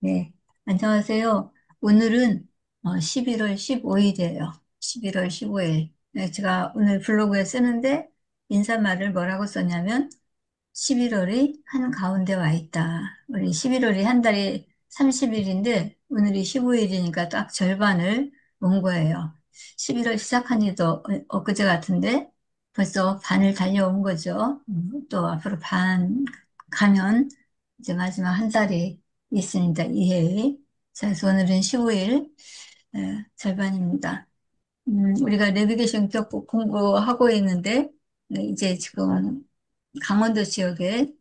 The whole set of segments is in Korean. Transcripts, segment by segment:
네, 안녕하세요. 오늘은 11월 15일이에요. 11월 15일. 네, 제가 오늘 블로그에 쓰는데 인사말을 뭐라고 썼냐면 11월이 한가운데 와 있다. 우리 11월이 한 달이 30일인데 오늘이 15일이니까 딱 절반을 온 거예요. 11월 시작한 지도 엊그제 같은데 벌써 반을 달려온 거죠. 또 앞으로 반 가면 이제 마지막 한 달이 있습니다. 2회. 자, 그래서 오늘은 15일 절반입니다. 우리가 내비게이션 격 공부하고 있는데 이제 지금 강원도 지역에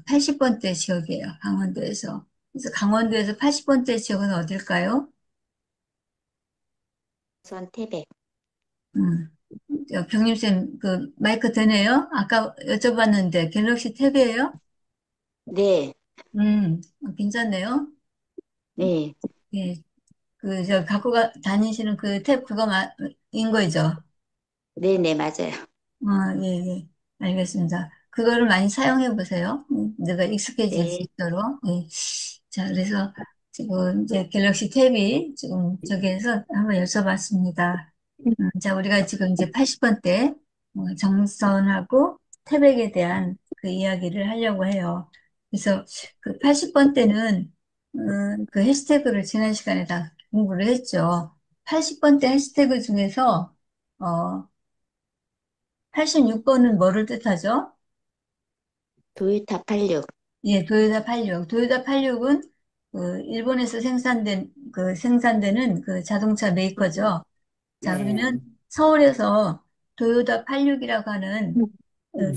80번대 지역이에요. 강원도에서. 그래서 강원도에서 80번대 지역은 어딜까요? 선 태백. 음, 병림쌤 그 마이크 되네요? 아까 여쭤봤는데 갤럭시 탭이에요? 네, 괜찮네요. 네, 예, 저 갖고 다니시는 그 탭 그거인 거죠? 네, 네, 맞아요. 예, 예. 알겠습니다. 그거를 많이 사용해 보세요. 내가 익숙해질 수 네, 있도록. 예. 자, 그래서 지금 이제 갤럭시 탭이 지금 저기에서 한번 여쭤봤습니다. 자, 우리가 지금 이제 80번대 정선하고 태백에 대한 그 이야기를 하려고 해요. 그래서 그 80번대는 그 해시태그를 지난 시간에 다 공부를 했죠. 80번대 해시태그 중에서 어, 86번은 뭐를 뜻하죠? 도요타 86. 예, 도요타 86. 도요타 86은 그 일본에서 생산되는 그 자동차 메이커죠. 자, 네. 그러면 서울에서 도요타 86이라고 하는 그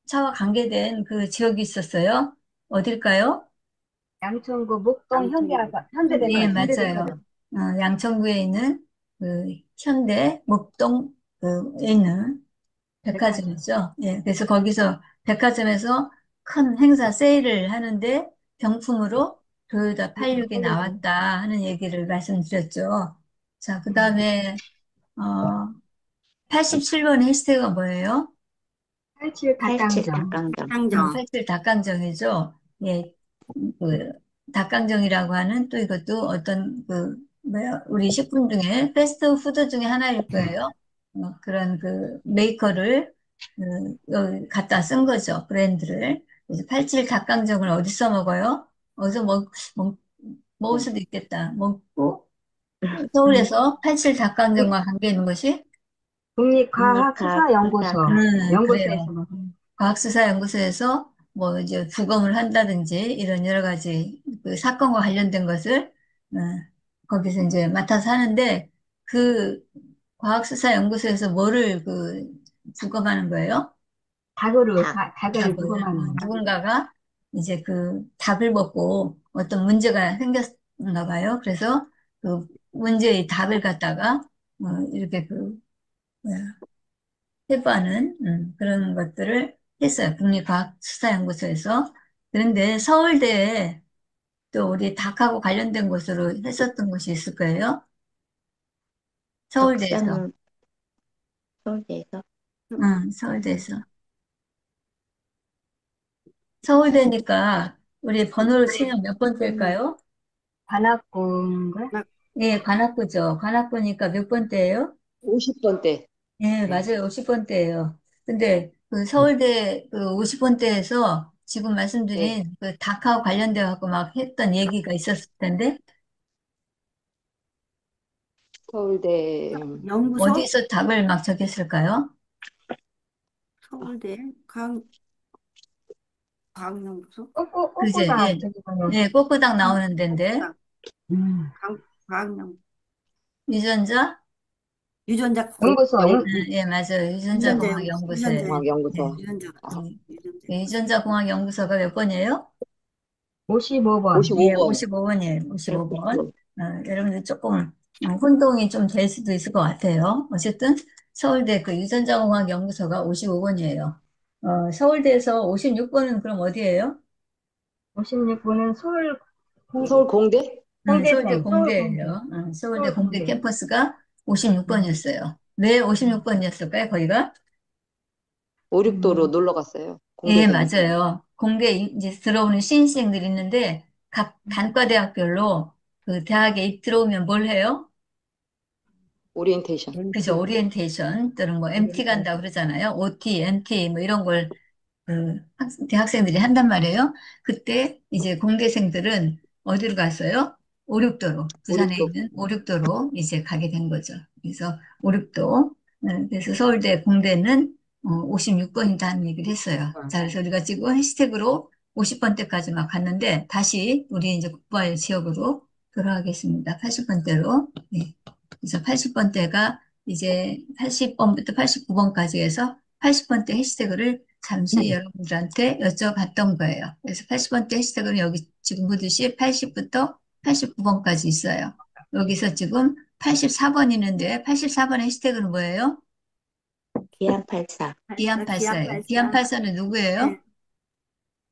차와 관계된 그 지역이 있었어요. 어딜까요? 양천구 목동 양천구. 예, 현대백화점. 맞아요. 양천구에 있는 그 현대 목동에 있는 백화점. 백화점이죠. 예, 그래서 거기서 백화점에서 큰 행사 세일을 하는데 병품으로 도요타 86이 나왔다 하는 얘기를 말씀드렸죠. 자, 그 다음에 87번 해시태그가 뭐예요? 87 87 닭강정. 닭강정. 87 닭강정이죠. 예, 그 닭강정이라고 하는 또 이것도 어떤 그 뭐야 우리 식품 중에 패스트푸드 중에 하나일 거예요. 그런 그 메이커를 여기 갖다 쓴 거죠. 브랜드를. 그래서 87 닭강정을 어디서 먹어요? 어디서 먹을 수도 있겠다. 먹고 서울에서 87 닭강정과 관계 있는 것이 국립과학수사연구소. 그래요. 연구소에서 먹어요. 과학수사연구소에서 뭐 이제 부검을 한다든지 이런 여러 가지 그 사건과 관련된 것을 어, 거기서 이제 맡아서 하는데 그 과학수사연구소에서 뭐를 그 부검하는 거예요? 닭. 닭을 닭을. 부검하는 거. 누군가가 이제 그 닭을 먹고 어떤 문제가 생겼나 봐요. 그래서 그 문제의 닭을 갖다가 이렇게 그 뭐야, 해부하는 그런 것들을 했어요. 국립과학수사연구소에서. 그런데 서울대에 또 우리 닭하고 관련된 곳으로 했었던 곳이 있을 거예요. 서울대에서. 덕산 서울대에서. 서울대에서. 서울대니까 우리 번호를 치면 몇 번째일까요? 관악구인가? 예, 관악구죠. 관악구니까 몇 번째예요? 50번대. 예, 네. 맞아요. 50번대예요. 근데 그 서울대 그 50번대에서 지금 네. 말씀드린 그 닭하고 관련돼 갖고 막 했던 얘기가 있었을 텐데 서울대, 연구소? 어디서 닭을 막 저기 했을까요? 서울대 과학연구소? 그제 꼬꼬다 예, 저기 뭐냐. 예, 꼬꼬닭 나오는 데인데 다 음. 과학연 유전자? 유전자 연구소, 예, 맞아요. 유전자 연구소 유전자공학연구소에 예, 공학연구소. 유전자가 아, 유전자 예, 연구소. 유전자공학연구소가 몇 번이에요? 55번. 예, 55번. 55번이에요. 55번. 여러분들 조금 혼동이 좀 될 수도 있을 것 같아요. 어쨌든 서울대 그 유전자공학연구소가 55번이에요. 서울대에서 56번은 그럼 어디예요? 56번은 서울 공대? 서울대 공대생, 서울공대. 공대예요. 서울대 공대 서울공대. 캠퍼스가 음. 56번이었어요. 왜 56번이었을까요, 거기가? 오륙도로 음. 놀러 갔어요. 예, 공대생이. 맞아요. 공대 이제 들어오는 신입생들이 있는데 각 단과대학별로 그 대학에 들어오면 뭘 해요? 오리엔테이션. 그죠? 오리엔테이션 또는 뭐 MT 간다 그러잖아요. OT, MT 뭐 이런 걸 대학생들이 한단 말이에요. 그때 이제 공대생들은 어디로 갔어요? 오륙도로, 부산에 오륙도. 있는 오륙도로 이제 가게 된 거죠. 그래서 오륙도, 그래서 서울대 공대는 56번이다는 얘기를 했어요. 자, 그래서 우리가 지금 해시태그로 50번대까지 막 갔는데 다시 우리 이제 국바의 지역으로 돌아가겠습니다. 80번대로. 네. 그래서 80번대가 이제 80번부터 89번까지 해서 80번대 해시태그를 잠시 여러분들한테 여쭤봤던 거예요. 그래서 80번대 해시태그는 여기 지금 보듯이 80부터 89번까지 있어요. 여기서 지금 84번 있는데 84번 해시태그는 뭐예요? 기안84. 기안84예요. 기안84는 누구예요? 네,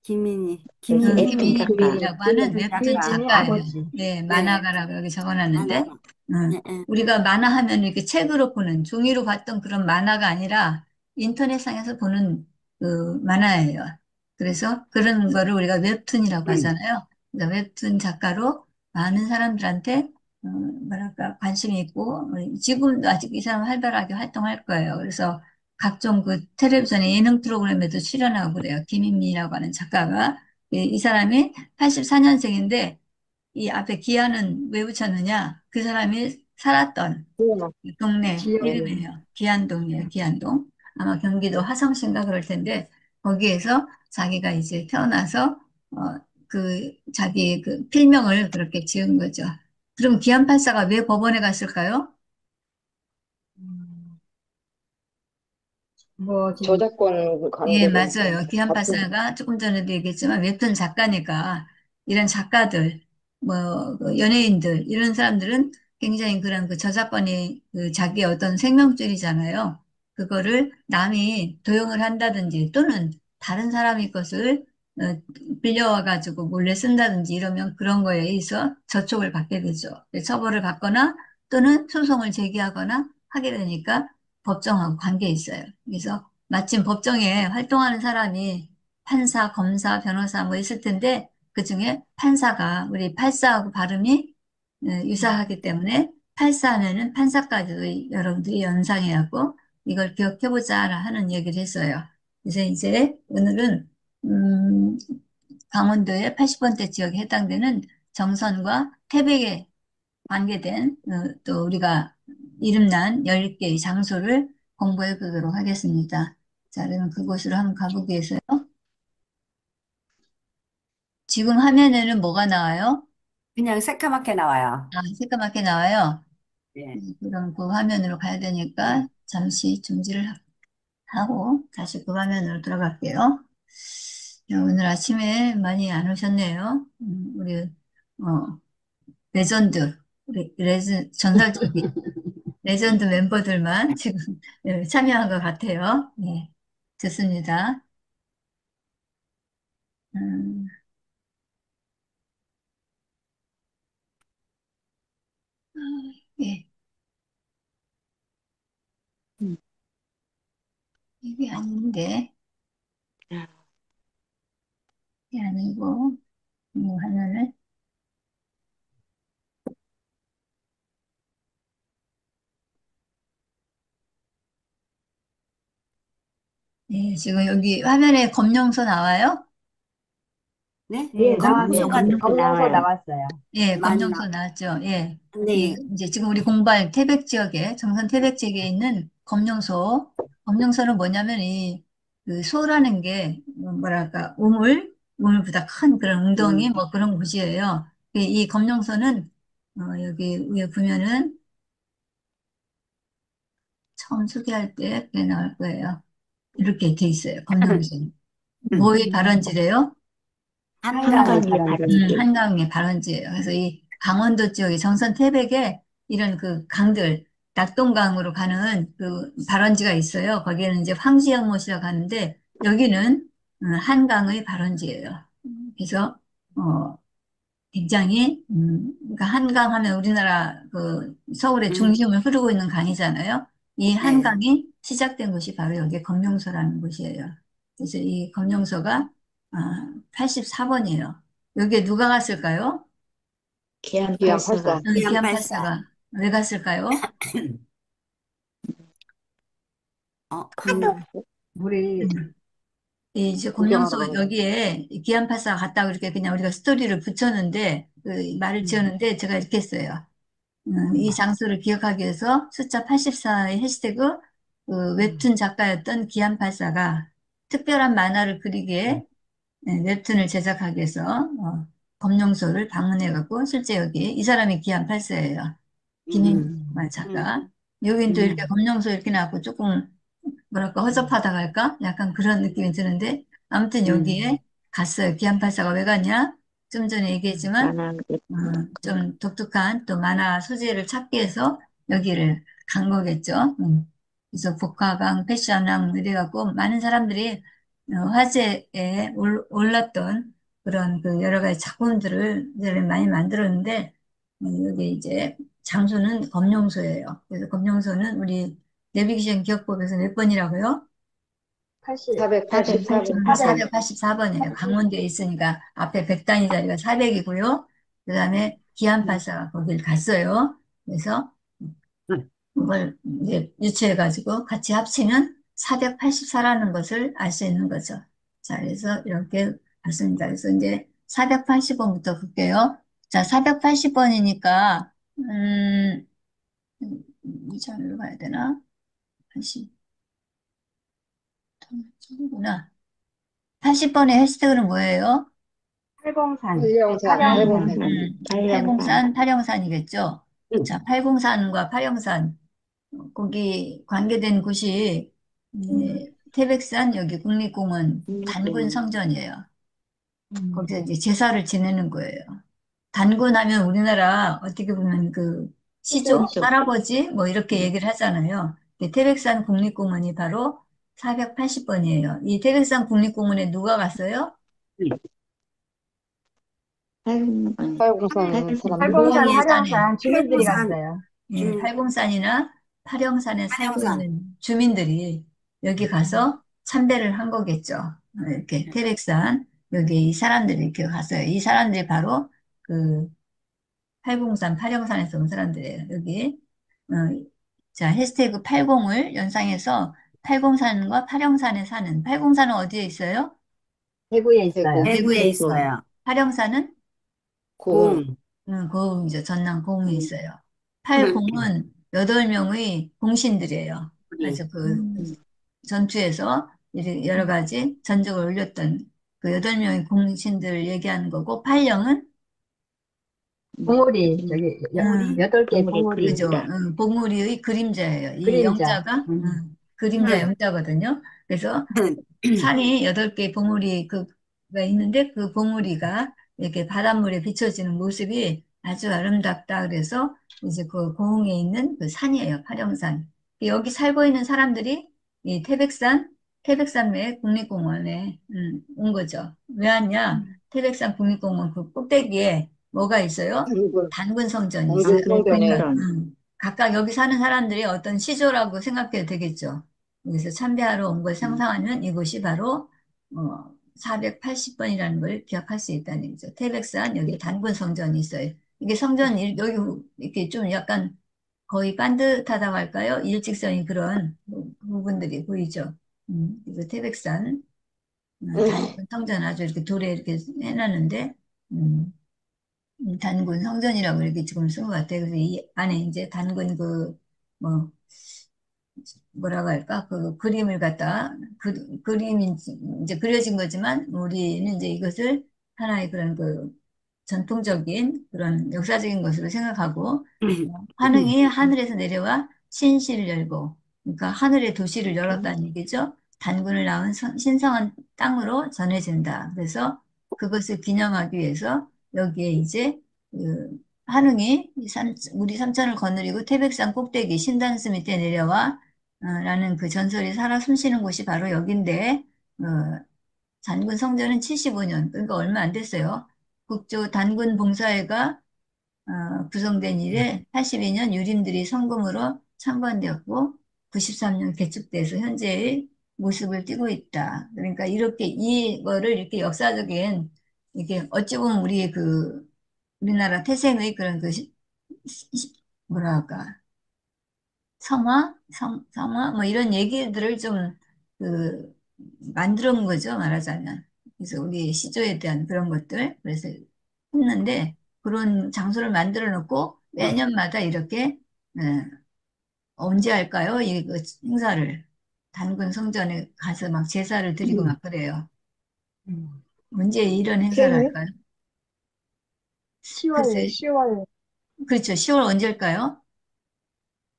김민희. 여기 김민희. 웹툰 작가. 김민희라고 하는 웹툰 김혜진의 작가예요. 아버지. 네, 네. 만화가라고 여기 적어놨는데, 하나가. 네, 네. 우리가 만화하면 이렇게 책으로 보는, 종이로 봤던 그런 만화가 아니라 인터넷상에서 보는 그 만화예요. 그래서 그런 거를 우리가 웹툰이라고 하잖아요. 그러니까 웹툰 작가로 많은 사람들한테, 뭐랄까, 관심이 있고, 지금도 아직 이 사람 활발하게 활동할 거예요. 그래서 각종 그 텔레비전의 예능 프로그램에도 출연하고 그래요. 김인미라고 하는 작가가. 이 사람이 84년생인데, 이 앞에 기아는 왜 붙였느냐? 그 사람이 살았던 소연아. 동네 지역이. 이름이에요. 기안동이에요, 기안동. 아마 경기도 화성시인가 그럴 텐데, 거기에서 자기가 이제 태어나서, 자기 그 필명을 그렇게 지은 거죠. 그럼 기안84가 왜 법원에 갔을까요? 음, 뭐 지금 저작권 예, 관계로 맞아요. 다툼. 기안팔사가 조금 전에도 얘기했지만 웹툰 작가니까 이런 작가들, 그 연예인들 이런 사람들은 굉장히 그런 그 저작권이 그 자기 어떤 생명줄이잖아요. 그거를 남이 도용을 한다든지 또는 다른 사람의 것을 어, 빌려와 가지고 몰래 쓴다든지 이러면 그런 거에 의해서 저촉을 받게 되죠. 처벌을 받거나 또는 소송을 제기하거나 하게 되니까 법정하고 관계 있어요. 그래서 마침 법정에 활동하는 사람이 판사, 검사, 변호사 뭐 있을 텐데 그중에 판사가 우리 팔사하고 발음이 유사하기 때문에 팔사하면은 판사까지도 여러분들이 연상해갖고 이걸 기억해보자 하는 얘기를 했어요. 그래서 이제 오늘은 음, 강원도의 80번대 지역에 해당되는 정선과 태백에 관계된 또 우리가 이름난 10개의 장소를 공부해 보도록 하겠습니다. 자, 그러면 그곳으로 한번 가보기 위해서요. 지금 화면에는 뭐가 나와요? 그냥 새까맣게 나와요. 아, 새까맣게 나와요. 네. 그럼 그 화면으로 가야 되니까 잠시 중지를 하고 다시 그 화면으로 들어갈게요. 야, 오늘 아침에 많이 안 오셨네요. 우리 레전드, 전설적인 레전드 멤버들만 지금 참여한 것 같아요. 네, 좋습니다. 음, 예, 음. 이게 아닌데, 아, 이게 아니고, 이 화면을, 네, 지금 여기 화면에 검용소 나와요? 네? 예, 나왔어요. 검소가 검정색 검정서 나와요. 나왔어요. 예, 많이 나. 검정소 나왔죠. 예. 예, 네. 이제 지금 우리 공부할 태백 지역에, 정선 태백 지역에 있는 검룡소. 검룡소는 뭐냐면 그 소라는 게, 뭐랄까, 우물보다 큰 그런 웅덩이, 뭐 그런 곳이에요. 이 검룡소는, 여기 위에 보면은 처음 소개할 때 그게 나올 거예요. 이렇게 돼 있어요. 검룡소. 뭐의 발원지래요? 한강. 한강의 발원지. 한강의 발원지예요. 그래서 이 강원도 지역의 정선 태백에 이런 그 강들, 낙동강으로 가는 그 발원지가 있어요. 거기에는 이제 황지연못이라고 하는데 여기는 한강의 발원지예요. 그래서 어, 굉장히 그러니까 한강 하면 우리나라 그 서울의 음, 중심을 흐르고 있는 강이잖아요. 이 네. 한강이 시작된 곳이 바로 여기 검룡소라는 곳이에요. 그래서 이 검룡소가 84번이에요. 여기에 누가 갔을까요? 기안 기안 팔사가. 84. 기안 기안84. 팔사가 왜 갔을까요? 어, 우리 음. 이 이제 구경하러 검령소 가는 거. 여기에 기안 팔사가 갔다고 이렇게 그냥 우리가 스토리를 붙였는데 그 말을 지었는데 제가 이렇게 했어요. 이 장소를 기억하기 위해서 숫자 84의 해시태그 그 웹툰 작가였던 기안 팔사가 특별한 만화를 그리기에 웹툰을 제작하기 위해서 검룡소를 방문해갖고 실제 여기 이 사람이 기안 팔사예요. 김인만 작가. 여긴 또 이렇게 검룡소 이렇게 나왔고 조금 뭐랄까 허접하다고 할까? 약간 그런 느낌이 드는데 아무튼 여기에 갔어요. 기안 팔사가 왜 갔냐? 좀 전에 얘기했지만 만화, 좀 독특한 또 만화 소재를 찾기 위해서 여기를 간 거겠죠. 그래서 복화강, 패션왕 이래갖고 많은 사람들이 화제에 올랐던 그런 그 여러 가지 작품들을 이제 많이 만들었는데 여기 이제 장소는 검룡소예요. 그래서 검룡소는 우리 내비게이션 기억법에서 몇 번이라고요? 80, 484번. 400. 484번이에요. 강원도에 있으니까 앞에 100단위 자리가 400이고요. 그 다음에 기안팔사가 거길 갔어요. 그래서 그걸 이제 유추해가지고 같이 합치면 484라는 것을 알 수 있는 거죠. 자, 그래서 이렇게 봤습니다. 그래서 이제 480번부터 볼게요. 자, 480번이니까, 이 자리로 가야 되나? 80, 저기구나. 80번의 해시태그는 뭐예요? 팔공산, 팔령산, 팔영산. 팔공산. 팔령산. 팔공산, 팔영산이겠죠? 자, 팔공산과 팔영산, 거기 관계된 곳이, 태백산, 여기 국립공원, 단군 성전이에요. 거기서 이제 제사를 지내는 거예요. 단군 하면 우리나라 어떻게 보면 그 시조, 시조. 할아버지, 뭐 이렇게 얘기를 하잖아요. 근데 태백산 국립공원이 바로 480번이에요. 이 태백산 국립공원에 누가 갔어요? 팔공산 사람들. 팔공산, 고흥의 산에, 화령산 주민들이 팔공산. 갔어요. 팔공산이나 팔영산에 살고 한영산. 있는 주민들이 여기 가서 참배를 한 거겠죠. 이렇게 태백산, 여기 이 사람들이 이렇게 갔어요. 이 사람들이 바로 그 팔공산, 팔영산에서 온 사람들이에요. 여기. 어, 자, 해시태그 80을 연상해서 팔공산과 팔영산에 사는, 팔공산은 어디에 있어요? 대구에 있어요. 대구, 대구에 대구. 있어요. 팔영산은 고흥. 공. 고흥이죠. 전남 고흥에 있어요. 팔공은 8명의 공신들이에요. 그래서 그 전투에서 여러 가지 전적을 올렸던 그 8명의 공신들을 얘기하는 거고, 팔영은 봉우리, 저기, 음, 8개 봉우리 봉우리. 그죠. 그림자. 봉우리의 그림자예요. 이 그림자. 영자가 그림자 영자거든요. 그래서 산이 8개 봉우리 그가 있는데 그 봉우리가 이렇게 바닷물에 비춰지는 모습이 아주 아름답다. 그래서 이제 그 고흥에 있는 그 산이에요. 팔영산. 여기 살고 있는 사람들이 이 태백산 내 국립공원에 온 거죠. 왜 왔냐? 태백산 국립공원 그 꼭대기에 뭐가 있어요? 단군, 단군 성전이 있어요. 단군 성전에. 그러니까 각각 여기 사는 사람들이 어떤 시조라고 생각해도 되겠죠. 여기서 참배하러 온 걸 상상하면 이곳이 바로 480번이라는 걸 기억할 수 있다는 얘기죠. 태백산 여기 단군 성전이 있어요. 이게 성전이 여기 이렇게 좀 약간 거의 반듯하다고 할까요? 일직선이 그런 부분들이 보이죠. 그래서 태백산 단군 성전 아주 이렇게 돌에 이렇게 해놨는데 단군 성전이라고 이렇게 지금 쓴 것 같아요. 그래서 이 안에 이제 단군 뭐, 뭐라고 할까? 그 그림을 갖다, 그림이 이제 그려진 거지만, 우리는 이제 이것을 하나의 그런 그 전통적인 그런 역사적인 것으로 생각하고, 환웅이 하늘에서 내려와 신시를 열고, 그러니까 하늘의 도시를 열었다는 얘기죠. 단군을 낳은 신성한 땅으로 전해진다. 그래서 그것을 기념하기 위해서 여기에 이제 그 환웅이 우리 삼천을 거느리고 태백산 꼭대기 신단수 밑에 내려와 라는 그 전설이 살아 숨쉬는 곳이 바로 여긴데 단군 성전은 75년 그러니까 얼마 안 됐어요. 국조 단군 봉사회가 구성된 이래 82년 유림들이 성금으로 창건되었고 93년 개축돼서 현재의 모습을 띠고 있다. 그러니까 이렇게 이거를 이렇게 역사적인 이게 어찌 보면 우리나라 태생의 그런 뭐랄까, 성화? 뭐 이런 얘기들을 좀, 그, 만들어 온 거죠, 말하자면. 그래서 우리 시조에 대한 그런 것들. 그래서 했는데, 그런 장소를 만들어 놓고 매년마다 이렇게, 예, 언제 할까요? 그 행사를. 단군 성전에 가서 막 제사를 드리고 막 그래요. 음. 언제 이런 행사를 기회는 할까요? 10월, 글쎄, 10월 그렇죠. 10월 언제일까요?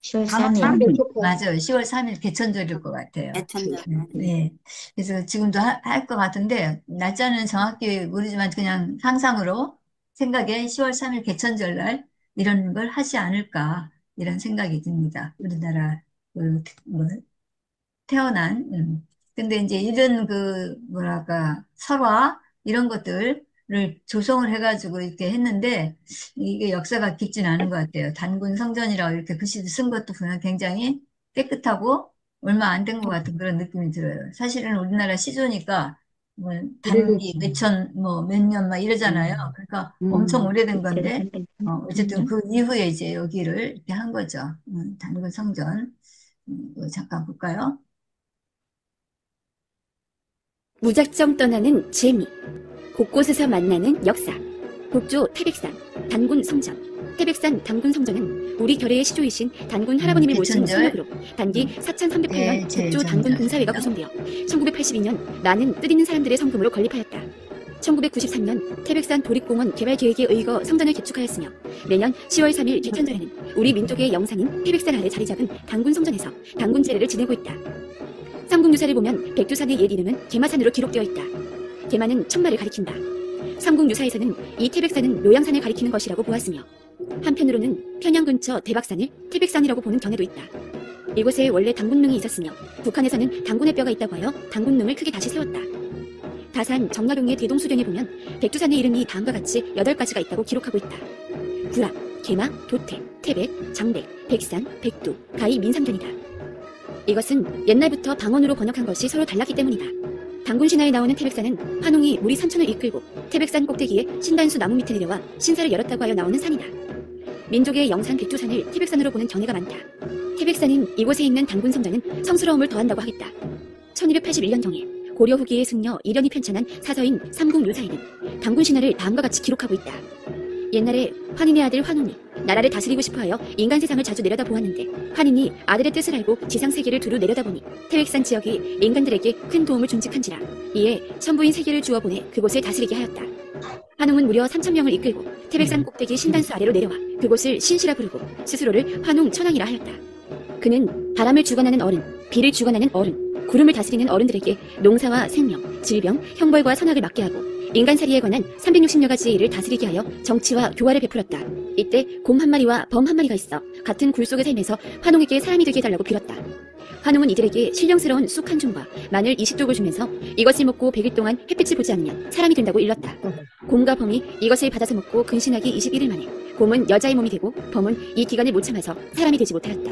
10월 다음 3일. 달 맞아요. 10월 3일 개천절일 것 같아요. 개천절. 네. 그래서 지금도 할 것 같은데, 날짜는 정확히 모르지만 그냥 상상으로 생각에 10월 3일 개천절 날 이런 걸 하지 않을까, 이런 생각이 듭니다. 우리나라, 뭐, 태어난. 근데 이제 이런 뭐랄까, 설화, 이런 것들을 조성을 해가지고 이렇게 했는데, 이게 역사가 깊진 않은 것 같아요. 단군 성전이라고 이렇게 글씨도 쓴 것도 보면 굉장히 깨끗하고 얼마 안 된 것 같은 그런 느낌이 들어요. 사실은 우리나라 시조니까, 뭐, 단기 오래됐지. 몇천, 뭐, 몇 년 막 이러잖아요. 음. 그러니까 엄청 음. 오래된 그래도 건데, 300년. 어쨌든 그 이후에 이제 여기를 이렇게 한 거죠. 단군 성전. 이거 잠깐 볼까요? 무작정 떠나는 재미, 곳곳에서 만나는 역사, 북조 태백산, 단군 성전. 태백산 단군 성전은 우리 결의의 시조이신 단군 할아버님을 모신 개천절. 소묘로 단기 네, 4308년 북조 제천절. 단군 군사회가 구성되어 1982년 많은 뜻있는 사람들의 성금으로 건립하였다. 1993년 태백산 도립공원 개발 계획에 의거 성전을 개축하였으며 매년 10월 3일 개천절에는 우리 민족의 영상인 태백산 아래 자리 잡은 단군 성전에서 단군 제례를 지내고 있다. 삼국유사를 보면 백두산의 옛 이름은 개마산으로 기록되어 있다. 개마는 천마를 가리킨다. 삼국유사에서는 이 태백산은 노양산을 가리키는 것이라고 보았으며 한편으로는 편양 근처 대박산을 태백산이라고 보는 견해도 있다. 이곳에 원래 단군릉이 있었으며 북한에서는 단군의 뼈가 있다고 하여 단군릉을 크게 다시 세웠다. 다산 정약용의 대동수령에 보면 백두산의 이름이 다음과 같이 8가지가 있다고 기록하고 있다. 구라, 개마, 도태, 태백, 장백, 백산, 백두, 가히 민상견이다. 이것은 옛날부터 방언으로 번역한 것이 서로 달랐기 때문이다. 단군 신화에 나오는 태백산은 환웅이 무리 3천을 이끌고 태백산 꼭대기에 신단수 나무 밑에 내려와 신사를 열었다고 하여 나오는 산이다. 민족의 영산 백두산을 태백산으로 보는 견해가 많다. 태백산인 이곳에 있는 단군 성전은 성스러움을 더한다고 하겠다. 1281년경에 고려 후기의 승려 이련이 편찬한 사서인 삼국유사에는 단군 신화를 다음과 같이 기록하고 있다. 옛날에 환인의 아들 환웅이 나라를 다스리고 싶어하여 인간 세상을 자주 내려다보았는데 환인이 아들의 뜻을 알고 지상 세계를 두루 내려다보니 태백산 지역이 인간들에게 큰 도움을 준직한지라 이에 천부인 세계를 주어보내 그곳을 다스리게 하였다. 환웅은 무려 3,000명을 이끌고 태백산 꼭대기 신단수 아래로 내려와 그곳을 신시라 부르고 스스로를 환웅 천왕이라 하였다. 그는 바람을 주관하는 어른, 비를 주관하는 어른, 구름을 다스리는 어른들에게 농사와 생명, 질병, 형벌과 선악을 맡게 하고 인간살이에 관한 360여 가지의 일을 다스리게 하여 정치와 교화를 베풀었다. 이때 곰 한 마리와 범 한 마리가 있어 같은 굴 속에 살면서 환웅에게 사람이 되게 해달라고 빌었다. 환웅은 이들에게 신령스러운 쑥 한 줌과 마늘 20쪽을 주면서 이것을 먹고 100일 동안 햇빛을 보지 않으면 사람이 된다고 일렀다. 곰과 범이 이것을 받아서 먹고 근신하기 21일 만에 곰은 여자의 몸이 되고 범은 이 기간을 못 참아서 사람이 되지 못하였다.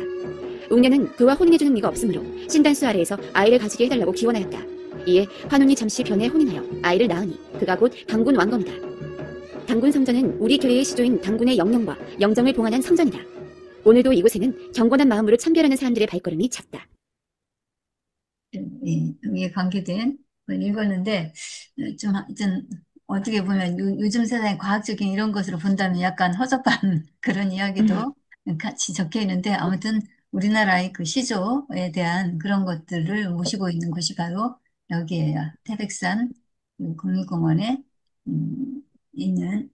웅녀는 그와 혼인해주는 이가 없으므로 신단수 아래에서 아이를 가지게 해달라고 기원하였다. 이에 환웅이 잠시 변해 혼인하여 아이를 낳으니 그가 곧 단군 왕검이다. 단군 성전은 우리 교회의 시조인 단군의 영령과 영정을 봉안한 성전이다. 오늘도 이곳에는 경건한 마음으로 참배하는 사람들의 발걸음이 잦다. 여기에 관계된 걸 읽었는데, 좀 어떻게 보면 요즘 세상의 과학적인 이런 것으로 본다면 약간 허접한 그런 이야기도 같이 적혀 있는데, 아무튼 우리나라의 그 시조에 대한 그런 것들을 모시고 있는 곳이 바로 여기에요. 태백산 국립공원에 있는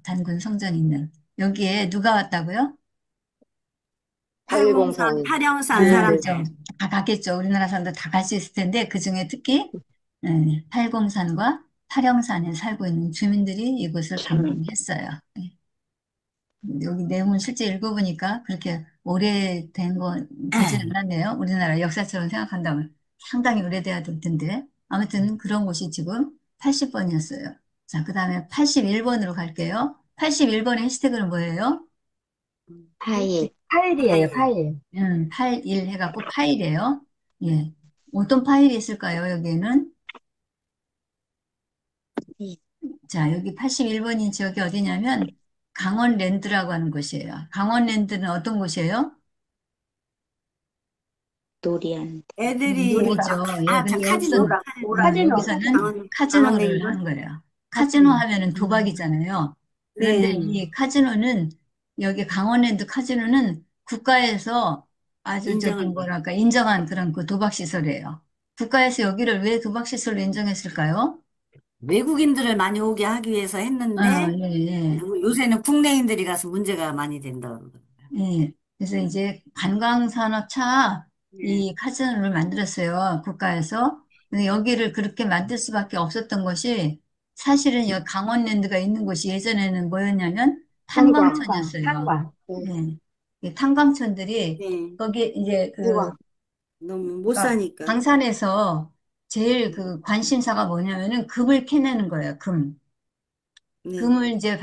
단군 성전이 있는 여기에 누가 왔다고요? 팔공산, 803. 타령산 아, 사람들. 그렇죠. 다 갔겠죠. 우리나라 사람들 다 갈 수 있을 텐데 그중에 특히 팔공산과 타령산에 살고 있는 주민들이 이곳을 방문했어요. 예. 여기 내용을 실제 읽어보니까 그렇게 오래된 건 되진 않았네요. 우리나라 역사처럼 생각한다면 상당히 오래돼야 될 텐데 아무튼 그런 곳이 지금 80번이었어요. 자, 그 다음에 81번으로 갈게요. 81번의 해시태그는 뭐예요? 파일. 파일이에요, 파일. 81 해갖고 파일이에요. 예. 어떤 파일이 있을까요, 여기에는? 자, 여기 81번인 지역이 어디냐면 강원랜드라고 하는 곳이에요. 강원랜드는 어떤 곳이에요? 놀이하는 애들이, 놀이죠. 예, 저 근데 카지노, 카지노. 여기서는 카지노를 강원랜드? 하는 거예요. 카지노 하면은 음. 도박이잖아요. 그런데 네. 이 카지노는, 여기 강원랜드 카지노는 국가에서 아주 저기 인정을, 뭐랄까, 인정한 그런 그 도박시설이에요. 국가에서 여기를 왜 도박시설로 인정했을까요? 외국인들을 많이 오게 하기 위해서 아, 했는데, 예, 예. 요새는 국내인들이 가서 문제가 많이 된다 그러더라고요. 예. 그래서 이제 관광산업차 네. 이 카지노를 만들었어요. 국가에서. 근데 여기를 그렇게 만들 수밖에 없었던 것이 사실은 여기 강원랜드가 있는 곳이 예전에는 뭐였냐면 탄광, 탄광촌이었어요. 탄광. 네, 예. 이 탄광촌들이 네. 거기 이제 그 해광, 너무 못 그러니까 사니까. 광산에서 제일 그 관심사가 뭐냐면은 금을 캐내는 거예요. 금. 네. 금을 이제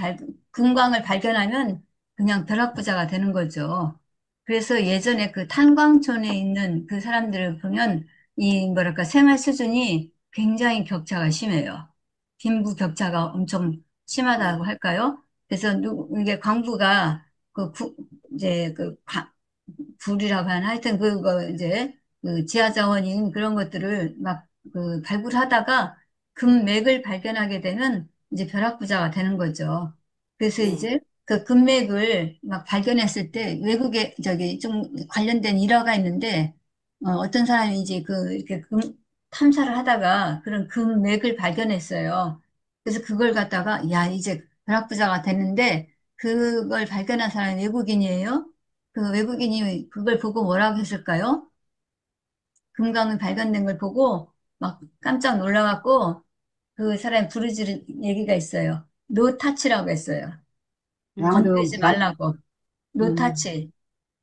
금광을 발견하면 그냥 벼락부자가 되는 거죠. 그래서 예전에 그 탄광촌에 있는 그 사람들을 보면 이 뭐랄까 생활 수준이 굉장히 격차가 심해요. 빈부 격차가 엄청 네. 심하다고 할까요? 그래서 이게 광부가 그 이제 불이라고 하나 하여튼 그거 이제 그 지하 자원인 그런 것들을 막 그 발굴하다가 금맥을 발견하게 되면 이제 벼락부자가 되는 거죠. 그래서 네. 이제 그 금맥을 막 발견했을 때 외국에 저기 좀 관련된 일화가 있는데 어떤 사람이 이제 그 이렇게 탐사를 하다가 그런 금맥을 발견했어요. 그래서 그걸 갖다가 야 이제 벼락부자가 됐는데 그걸 발견한 사람이 외국인이에요. 그 외국인이 그걸 보고 뭐라고 했을까요? 금강을 발견된 걸 보고 막 깜짝 놀라갖고 그 사람이 부르짖은 얘기가 있어요. 노 타치라고 했어요. 아무도 건드리지 말, 말라고. 노 타치.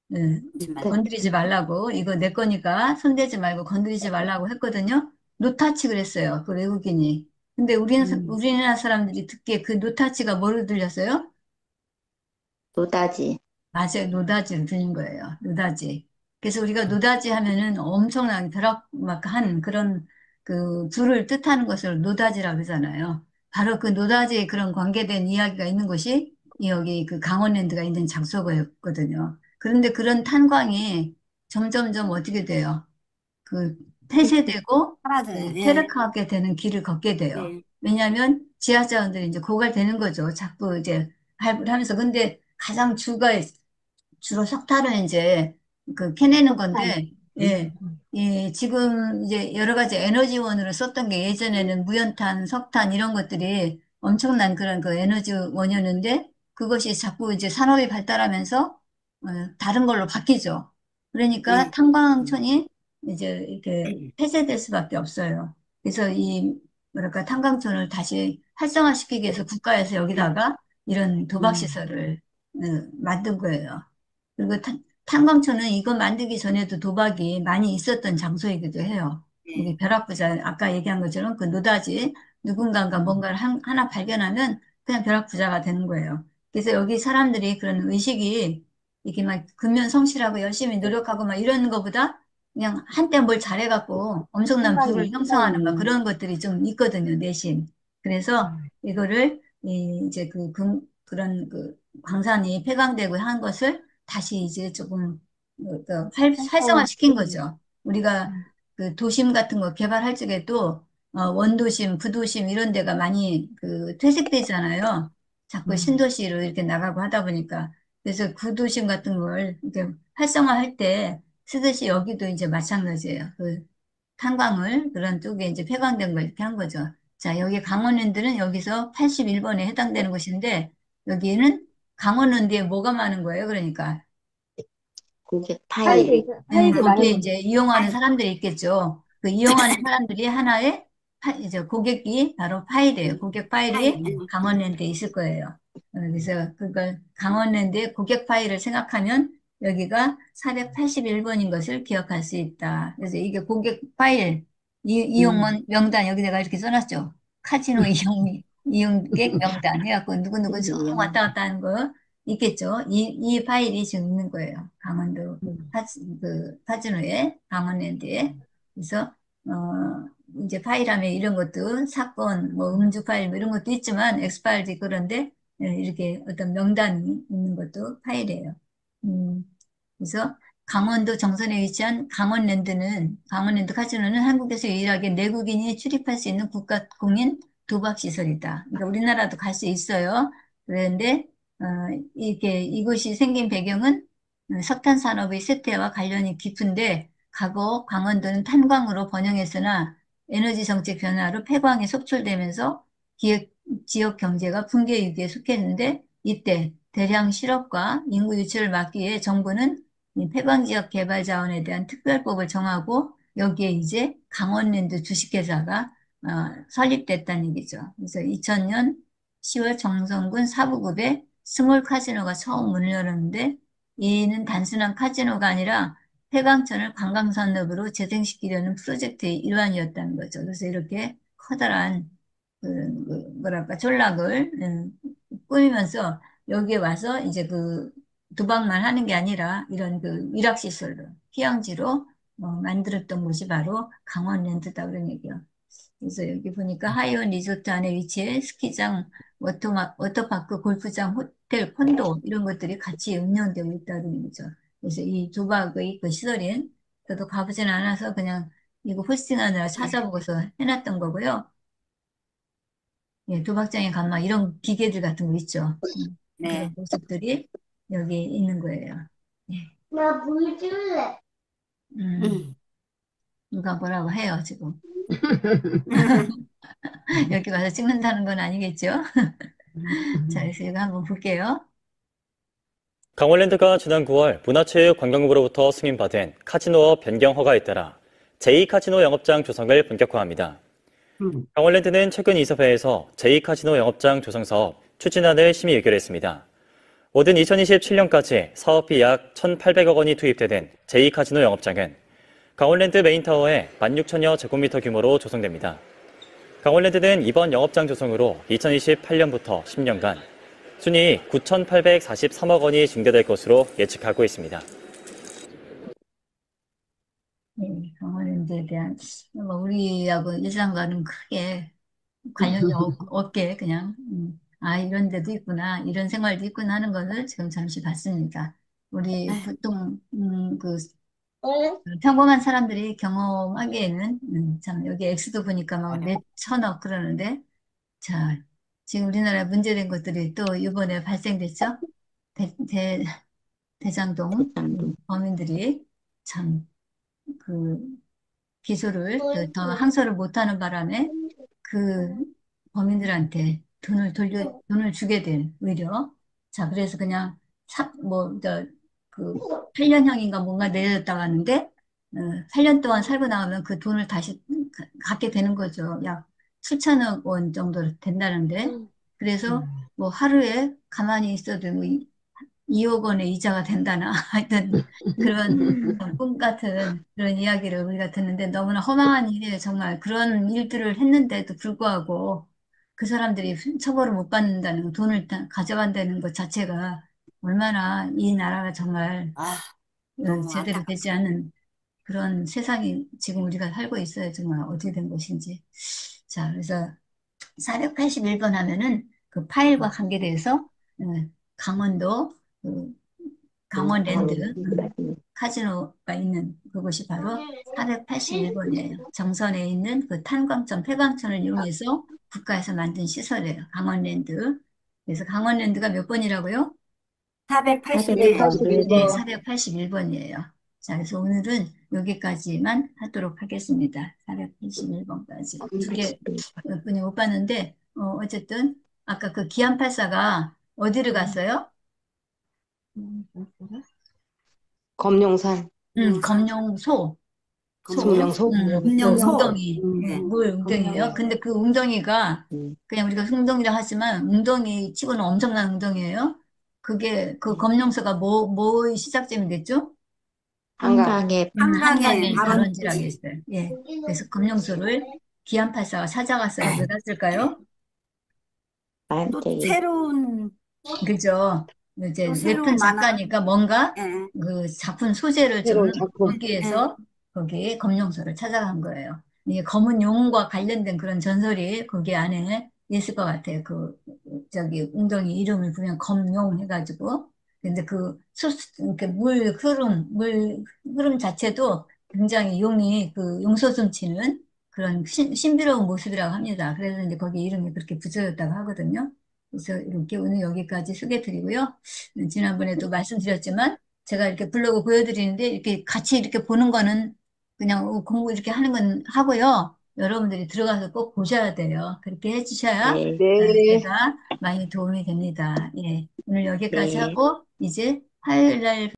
네, 정말. 건드리지 말라고. 이거 내 거니까 손대지 말고 건드리지 말라고 했거든요. 노 타치 그랬어요. 그 외국인이. 근데 우리나라 사람들이 듣기에 그 노 타치가 뭐로 들렸어요? 노다지, 맞아요. 노다지로 들린 거예요. 노다지. 그래서 우리가 노다지 하면은 엄청나게 벼락막한 그런 그 불을 뜻하는 것을 노다지라고 하잖아요. 바로 그 노다지에 그런 관계된 이야기가 있는 곳이 여기 그 강원랜드가 있는 장소였거든요. 그런데 그런 탄광이 점점점 어떻게 돼요? 그 폐쇄되고 사라져요. 예. 폐락하게 되는 길을 걷게 돼요. 네. 왜냐하면 지하자원들이 이제 고갈되는 거죠. 자꾸 이제 할부를 하면서. 근데 가장 주로 석탄을 이제 그 캐내는 탄. 건데, 예, 지금 이제 여러 가지 에너지원으로 썼던 게 예전에는 무연탄, 석탄 이런 것들이 엄청난 그런 그 에너지원이었는데 그것이 자꾸 이제 산업이 발달하면서 다른 걸로 바뀌죠. 그러니까 네. 탄광촌이 이제 이렇게 폐쇄될 수밖에 없어요. 그래서 이 뭐랄까 탄광촌을 다시 활성화시키기 위해서 국가에서 여기다가 이런 도박시설을 만든 거예요. 그리고 탄광초는 이거 만들기 전에도 도박이 많이 있었던 장소이기도 해요. 네. 우리 벼락부자, 아까 얘기한 것처럼 그 노다지, 누군가가 뭔가를 하나 발견하면 그냥 벼락부자가 되는 거예요. 그래서 여기 사람들이 그런 의식이 이렇게 막 근면성실하고 열심히 노력하고 막 이러는 것보다 그냥 한때 뭘 잘해갖고 엄청난 부를 형성하는 막 그런 것들이 좀 있거든요, 내심. 그래서 이거를 이제 그런 그 광산이 폐광되고 한 것을 다시 이제 조금 활성화 시킨 거죠. 우리가 그 도심 같은 거 개발할 적에도 원도심, 부도심 이런 데가 많이 그 퇴색되잖아요. 자꾸 신도시로 이렇게 나가고 하다 보니까. 그래서 구도심 같은 걸 이렇게 활성화할 때 쓰듯이 여기도 이제 마찬가지예요. 그 탄광을 그런 쪽에 이제 폐광된 걸 이렇게 한 거죠. 자, 여기 강원랜드는 여기서 81번에 해당되는 곳인데 여기는 강원랜드에 뭐가 많은 거예요? 그러니까 고객 파일, 파일이, 파일이 거기에 많은, 이제 이용하는 사람들이 있겠죠. 그 이용하는 사람들이 하나의 이제 고객이 바로 파일이에요. 고객 파일이 파일. 강원랜드에 있을 거예요. 그래서 그걸 강원랜드의 고객 파일을 생각하면 여기가 481번인 것을 기억할 수 있다. 그래서 이게 고객 파일 이용 명단 여기다가 이렇게 써놨죠. 카지노 이용객 명단 해갖고 누구누구 쭉 왔다 갔다 하는 거 있겠죠. 이 파일이 지금 있는 거예요. 강원도 카지노에, 강원랜드에. 그래서, 이제 파일 하면 이런 것도 사건, 뭐 음주 파일 뭐 이런 것도 있지만 엑스파일도 있고 그런데 이렇게 어떤 명단이 있는 것도 파일이에요. 음, 그래서 강원도 정선에 위치한 강원랜드 카지노는 한국에서 유일하게 내국인이 출입할 수 있는 국가 공인 도박 시설이다. 그러니까 우리나라도 갈 수 있어요. 그런데 어, 이게 이곳이 생긴 배경은 석탄 산업의 쇠퇴와 관련이 깊은데 과거 강원도는 탄광으로 번영했으나 에너지 정책 변화로 폐광이 속출되면서 지역 경제가 붕괴 위기에 속했는데 이때 대량 실업과 인구 유출을 막기 위해 정부는 이 폐광 지역 개발 자원에 대한 특별법을 정하고 여기에 이제 강원랜드 주식회사가 설립됐다는 얘기죠. 그래서 2000년 10월 정선군 사부급에 스몰 카지노가 처음 문을 열었는데 이는 단순한 카지노가 아니라 폐광천을 관광산업으로 재생시키려는 프로젝트의 일환이었다는 거죠. 그래서 이렇게 커다란 뭐랄까 전락을 꾸리면서 여기에 와서 이제 그 도박만 하는 게 아니라 이런 그 일학시설로 휴양지로 만들었던 곳이 바로 강원랜드다 그런 얘기요. 그래서 여기 보니까 하이온 리조트 안에 위치해 스키장, 워터파크, 골프장, 호텔, 콘도 이런 것들이 같이 운영되고 있다는 거죠. 그래서 이 도박의 그 시설인 저도 가보진 않아서 그냥 이거 호스팅하느라 찾아보고서 해놨던 거고요. 예, 도박장에 가면 막 이런 기계들 같은 거 있죠. 네. 그런 모습들이 여기 있는 거예요. 예. 나 물 줄래. 음. 누가 뭐라고 해요, 지금. 여기 와서 찍는다는 건 아니겠죠? 자, 그래서 이거 한번 볼게요. 강원랜드가 지난 9월 문화체육관광부로부터 승인받은 카지노업 변경 허가에 따라 제2카지노 영업장 조성을 본격화합니다. 강원랜드는 최근 이사회에서 제2카지노 영업장 조성 사업 추진안을 심의 의결했습니다. 모든 2027년까지 사업비 약 1,800억 원이 투입되는 제2카지노 영업장은 강원랜드 메인타워에 16,000여 제곱미터 규모로 조성됩니다. 강원랜드는 이번 영업장 조성으로 2028년부터 10년간 순이익 9,843억 원이 증대될 것으로 예측하고 있습니다. 네, 강원랜드에 대한 뭐 우리하고 일상과는 크게 관련이 없게 그냥 이런 데도 있구나, 이런 생활도 있구나 하는 것을 지금 잠시 봤습니다. 우리 보통 그 평범한 사람들이 경험하기에는 참 여기 액수도 보니까 막 몇 천억 그러는데 자 지금 우리나라에 문제된 것들이 또 이번에 발생됐죠. 대장동 범인들이 참 그 기소를 더 항소를 못하는 바람에 그 범인들한테 돈을 주게 된 오히려 자 그래서 그냥 그 8년형인가 뭔가 내렸다고 하는데 8년 동안 살고 나오면 그 돈을 다시 갖게 되는 거죠. 약 7천억 원 정도 된다는데 그래서 뭐 하루에 가만히 있어도 뭐 2억 원의 이자가 된다나 하여튼 그런 꿈 같은 그런 이야기를 우리가 듣는데 너무나 허망한 일이에요. 정말 그런 일들을 했는데도 불구하고 그 사람들이 처벌을 못 받는다는 거, 돈을 다 가져간다는 것 자체가 얼마나 이 나라가 정말 너무 제대로 되지 않은 그런 세상이 지금 우리가 살고 있어요. 정말 어떻게 된 것인지. 자, 그래서 481번 하면은 그 파일과 관계돼서 강원도 그 강원랜드 카지노가 있는 그곳이 바로 481번이에요. 정선에 있는 그 탄광천, 폐광천을 이용해서 국가에서 만든 시설이에요. 강원랜드. 그래서 강원랜드가 몇 번이라고요? 481번. 네, 481번이에요. 자, 그래서 오늘은 여기까지만 하도록 하겠습니다. 481번까지. 두 개 분이 못 봤는데, 어쨌든, 아까 그 기안84가 어디를 갔어요? 검룡산, 검룡소. 검룡소, 웅덩이. 뭘 웅덩이에요? 근데 그 웅덩이가, 그냥 우리가 웅덩이라 하지만, 웅덩이 치고는 엄청난 웅덩이에요. 그게, 그 검룡소가 뭐의 시작점이 됐죠? 한강에 한강에 발원지. 발원지라고 했어요. 예. 그래서 검룡소를 기안84가 찾아갔어요. 왜 갔을까요? 또 만약에 새로운 그죠? 이제 또 새로운 웹툰 만화. 작가니까 뭔가 예. 그 작품 소재를 좀 새로운 작품. 얻기 위해서 거기 검룡소를 찾아간 거예요. 이 검은 용과 관련된 그런 전설이 거기 안에 있을 것 같아요. 저기 웅덩이 이름을 보면 검용 해가지고. 근데 이렇게 물 흐름 자체도 굉장히 용이 용솟음 치는 그런 신비로운 모습이라고 합니다. 그래서 이제 거기 이름이 그렇게 붙여졌다고 하거든요. 그래서 이렇게 오늘 여기까지 소개드리고요. 지난번에도 말씀드렸지만 제가 이렇게 블로그 보여드리는데 이렇게 같이 이렇게 보는 거는 그냥 공부 이렇게 하는 건 하고요. 여러분들이 들어가서 꼭 보셔야 돼요. 그렇게 해주셔야 네, 네. 제가 많이 도움이 됩니다. 예. 오늘 여기까지 네. 하고 이제 화요일 날